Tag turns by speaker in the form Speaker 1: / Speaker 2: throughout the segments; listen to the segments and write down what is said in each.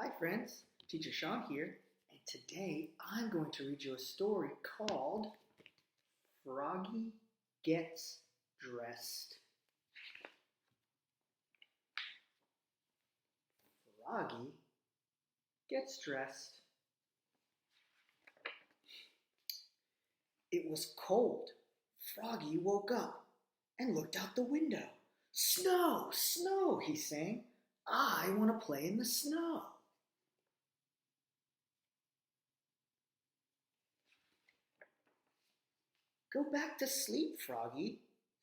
Speaker 1: Hi friends, Teacher Shaun here, and today I'm going to read you a story called Froggy Gets Dressed. Froggy gets dressed. It was cold. Froggy woke up and looked out the window. Snow, snow, he sang. I want to play in the snow. Go back to sleep, Froggy,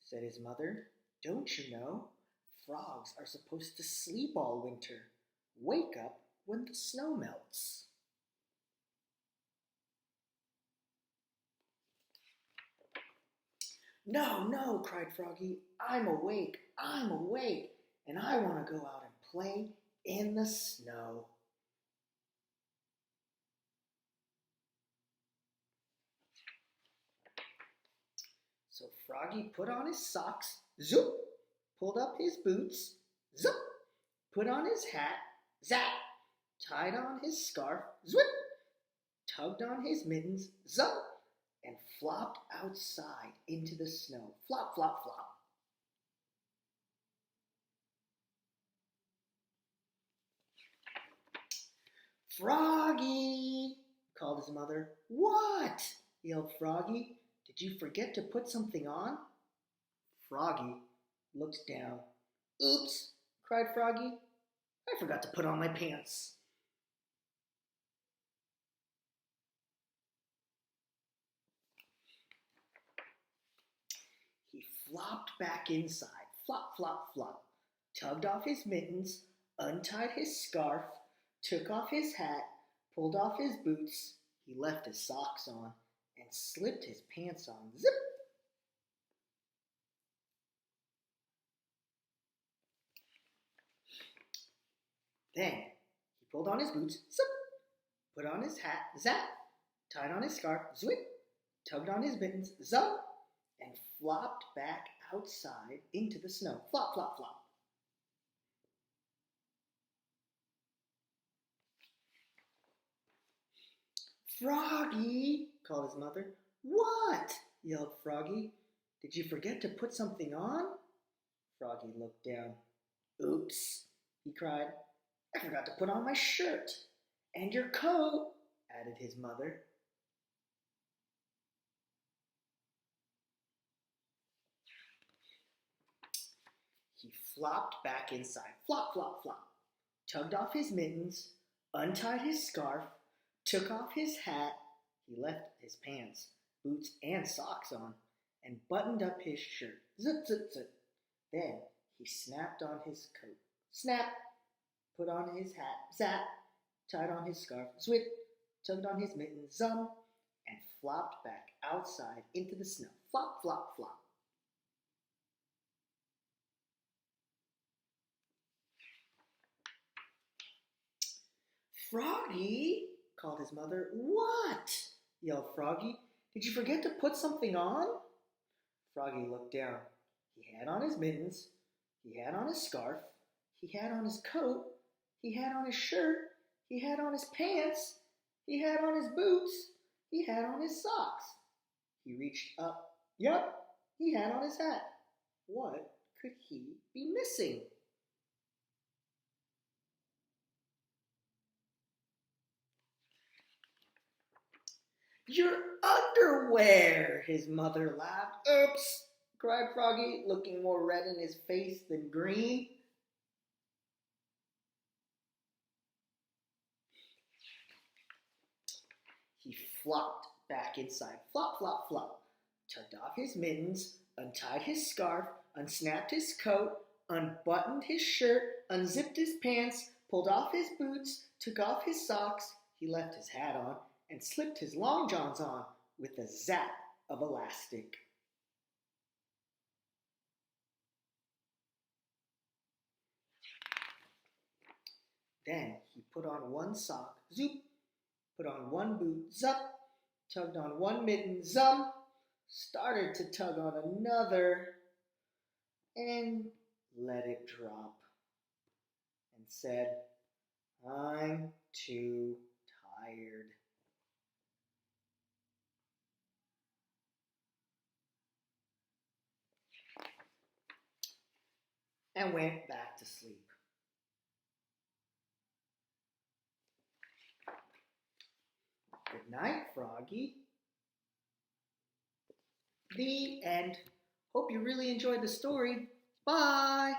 Speaker 1: said his mother. Don't you know? Frogs are supposed to sleep all winter. Wake up when the snow melts. No, no, cried Froggy. I'm awake, and I want to go out and play in the snow. So Froggy put on his socks, zoop, pulled up his boots, zoop, put on his hat, zap, tied on his scarf, zwip, tugged on his mittens, zup, and flopped outside into the snow. Flop, flop, flop. Froggy, called his mother. What? Yelled Froggy. Did you forget to put something on? Froggy looked down. Oops, cried Froggy. I forgot to put on my pants. He flopped back inside, flop, flop, flop, tugged off his mittens, untied his scarf, took off his hat, pulled off his boots. He left his socks on and slipped his pants on. Zip! Then he pulled on his boots, zip, put on his hat, zap, tied on his scarf, zwip, tugged on his mittens, zup, and flopped back outside into the snow. Flop, flop, flop. Froggy, called his mother. What? Yelled Froggy. Did you forget to put something on? Froggy looked down. Oops, he cried. I forgot to put on my shirt. And your coat, added his mother. He flopped back inside, flop, flop, flop, tugged off his mittens, untied his scarf, took off his hat. He left his pants, boots, and socks on, and buttoned up his shirt. Zip, zip, zip. Then he snapped on his coat. Snap! Put on his hat. Zap! Tied on his scarf. Zwip! Tugged on his mittens. Zum! And flopped back outside into the snow. Flop, flop, flop. Froggy, called his mother. What? Yelled Froggy. Did you forget to put something on? Froggy looked down. He had on his mittens. He had on his scarf. He had on his coat. He had on his shirt. He had on his pants. He had on his boots. He had on his socks. He reached up. Yup, he had on his hat. What could he be missing? Your underwear, his mother laughed. Oops, cried Froggy, looking more red in his face than green. He flopped back inside, flop, flop, flop, tugged off his mittens, untied his scarf, unsnapped his coat, unbuttoned his shirt, unzipped his pants, pulled off his boots, took off his socks. He left his hat on and slipped his long johns on with a zap of elastic. Then he put on one sock, zoop, put on one boot, zup, tugged on one mitten, zum, started to tug on another, and let it drop, and said, I'm I'm too tired. And went back to sleep. Good night, Froggy. The end. Hope you really enjoyed the story. Bye!